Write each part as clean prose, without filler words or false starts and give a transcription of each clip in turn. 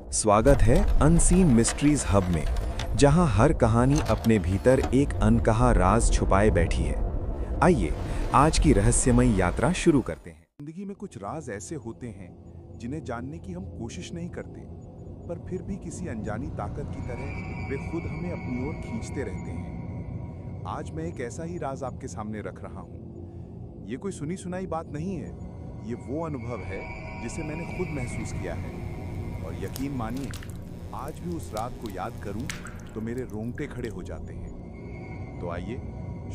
स्वागत है unseen mysteries hub में, जहां हर कहानी अपने भीतर एक अनकहा राज छुपाए बैठी है। आइए आज की रहस्यमय यात्रा शुरू करते हैं। जिंदगी में कुछ राज ऐसे होते हैं जिन्हें जानने की हम कोशिश नहीं करते, पर फिर भी किसी अनजानी ताकत की तरह वे खुद हमें अपनी ओर खींचते रहते हैं। आज मैं एक ऐसा ही राज आपके सामने रख रहा हूँ। ये कोई सुनी सुनाई बात नहीं है, ये वो अनुभव है जिसे मैंने खुद महसूस किया है। और यकीन मानिए, आज भी उस रात को याद करूं तो मेरे रोंगटे खड़े हो जाते हैं। तो आइए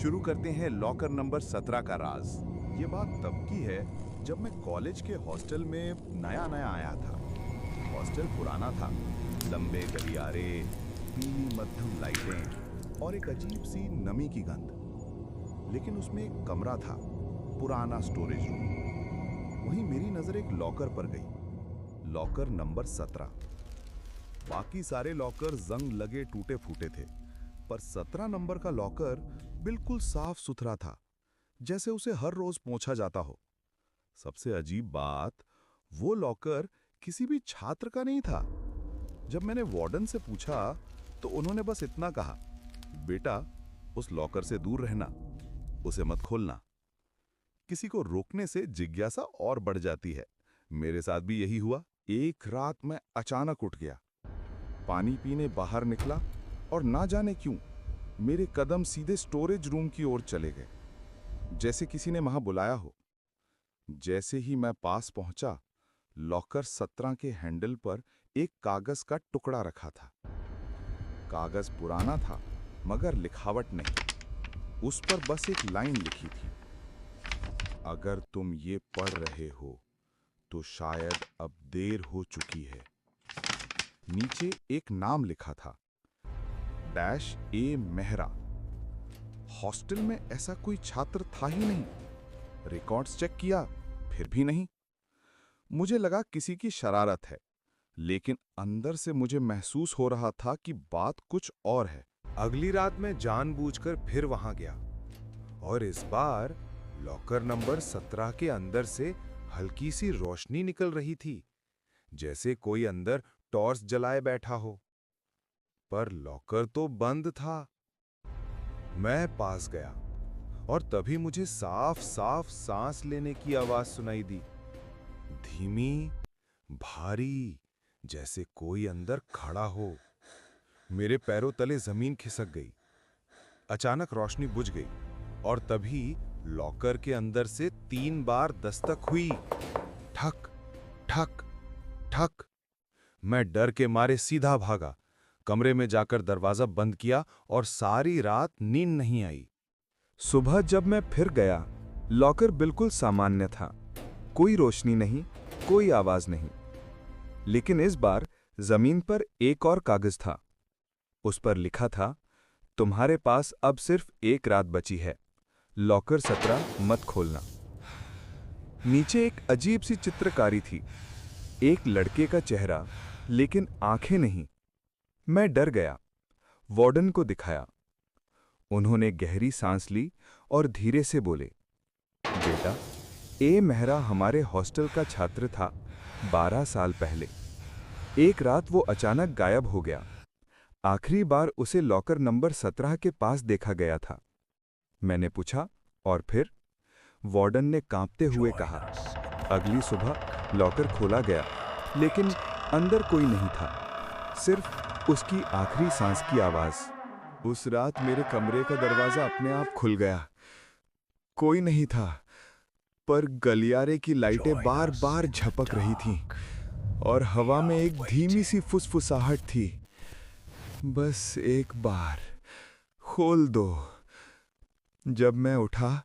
शुरू करते हैं लॉकर नंबर 17 का राज। ये बात तब की है जब मैं कॉलेज के हॉस्टल में नया नया आया था। हॉस्टल पुराना था, लंबे गलियारे, पीली मध्यम लाइटें और एक अजीब सी नमी की गंध। लेकिन उसमें एक कमरा था, पुराना स्टोरेज रूम। वहीं मेरी नजर एक लॉकर पर गई, लॉकर नंबर 17। बाकी सारे लॉकर जंग लगे टूटे फूटे थे, पर 17 नंबर का लॉकर बिल्कुल साफ सुथरा था, जैसे उसे हर रोज पोंछा जाता हो। सबसे अजीब बात, वो लॉकर किसी भी छात्र का नहीं था। जब मैंने वार्डन से पूछा तो उन्होंने बस इतना कहा, बेटा उस लॉकर से दूर रहना, उसे मत खोलना। किसी को रोकने से जिज्ञासा और बढ़ जाती है। मेरे साथ भी यही हुआ। एक रात मैं अचानक उठ गया, पानी पीने बाहर निकला और ना जाने क्यों मेरे कदम सीधे स्टोरेज रूम की ओर चले गए, जैसे किसी ने वहां बुलाया हो। जैसे ही मैं पास पहुंचा, लॉकर 17 के हैंडल पर एक कागज का टुकड़ा रखा था। कागज पुराना था मगर लिखावट नहीं। उस पर बस एक लाइन लिखी थी, अगर तुम ये पढ़ रहे हो तो शायद अब देर हो चुकी है। नीचे एक नाम लिखा था, -A मेहरा। हॉस्टल में ऐसा कोई छात्र था ही नहीं। रिकॉर्ड्स चेक किया, फिर भी नहीं। मुझे लगा किसी की शरारत है, लेकिन अंदर से मुझे महसूस हो रहा था कि बात कुछ और है। अगली रात मैं जानबूझकर फिर वहां गया, और इस बार लॉकर नंबर 17 के अंदर से हल्की सी रोशनी निकल रही थी, जैसे कोई अंदर टॉर्च जलाए बैठा हो। पर लॉकर तो बंद था। मैं पास गया और तभी मुझे साफ साफ सांस लेने की आवाज सुनाई दी, धीमी, भारी, जैसे कोई अंदर खड़ा हो। मेरे पैरों तले जमीन खिसक गई। अचानक रोशनी बुझ गई और तभी लॉकर के अंदर से 3 बार दस्तक हुई, ठक ठक ठक। मैं डर के मारे सीधा भागा, कमरे में जाकर दरवाजा बंद किया और सारी रात नींद नहीं आई। सुबह जब मैं फिर गया, लॉकर बिल्कुल सामान्य था। कोई रोशनी नहीं, कोई आवाज नहीं। लेकिन इस बार जमीन पर एक और कागज था। उस पर लिखा था, तुम्हारे पास अब सिर्फ एक रात बची है, लॉकर 17 मत खोलना। नीचे एक अजीब सी चित्रकारी थी, एक लड़के का चेहरा, लेकिन आंखें नहीं। मैं डर गया, वार्डन को दिखाया। उन्होंने गहरी सांस ली और धीरे से बोले, बेटा, ए मेहरा हमारे हॉस्टल का छात्र था 12 साल पहले। एक रात वो अचानक गायब हो गया। आखिरी बार उसे लॉकर नंबर 17 के पास देखा गया था। मैंने पूछा, और फिर? वार्डन ने कांपते हुए कहा, अगली सुबह लॉकर खोला गया, लेकिन अंदर कोई नहीं था, सिर्फ उसकी आखिरी सांस की आवाज। उस रात मेरे कमरे का दरवाजा अपने आप खुल गया। कोई नहीं था, पर गलियारे की लाइटें बार बार झपक रही थीं और हवा में एक धीमी सी फुसफुसाहट थी, बस एक बार खोल दो। जब मैं उठा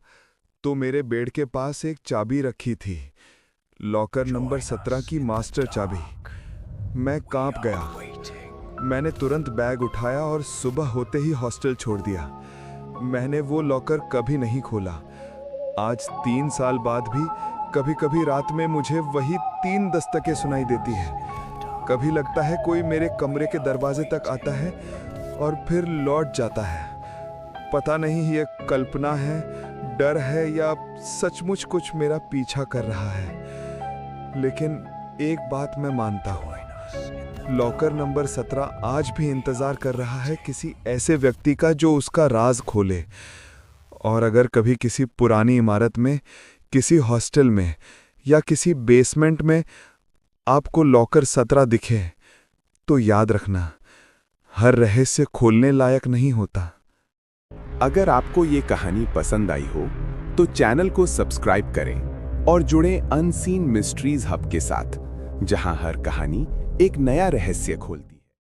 तो मेरे बेड के पास एक चाबी रखी थी, लॉकर नंबर 17 की मास्टर चाबी। मैं कांप गया। मैंने तुरंत बैग उठाया और सुबह होते ही हॉस्टल छोड़ दिया। मैंने वो लॉकर कभी नहीं खोला। आज 3 साल बाद भी कभी कभी रात में मुझे वही 3 दस्तकें सुनाई देती है। कभी लगता है कोई मेरे कमरे के दरवाजे तक आता है और फिर लौट जाता है। पता नहीं ये कल्पना है, डर है, या सचमुच कुछ मेरा पीछा कर रहा है। लेकिन एक बात मैं मानता हूँ, लॉकर नंबर 17 आज भी इंतजार कर रहा है किसी ऐसे व्यक्ति का जो उसका राज खोले। और अगर कभी किसी पुरानी इमारत में, किसी हॉस्टल में या किसी बेसमेंट में आपको लॉकर 17 दिखे, तो याद रखना, हर रहस्य खोलने लायक नहीं होता। अगर आपको ये कहानी पसंद आई हो तो चैनल को सब्सक्राइब करें और जुड़ें अनसीन मिस्ट्रीज हब के साथ, जहां हर कहानी एक नया रहस्य खोलती है।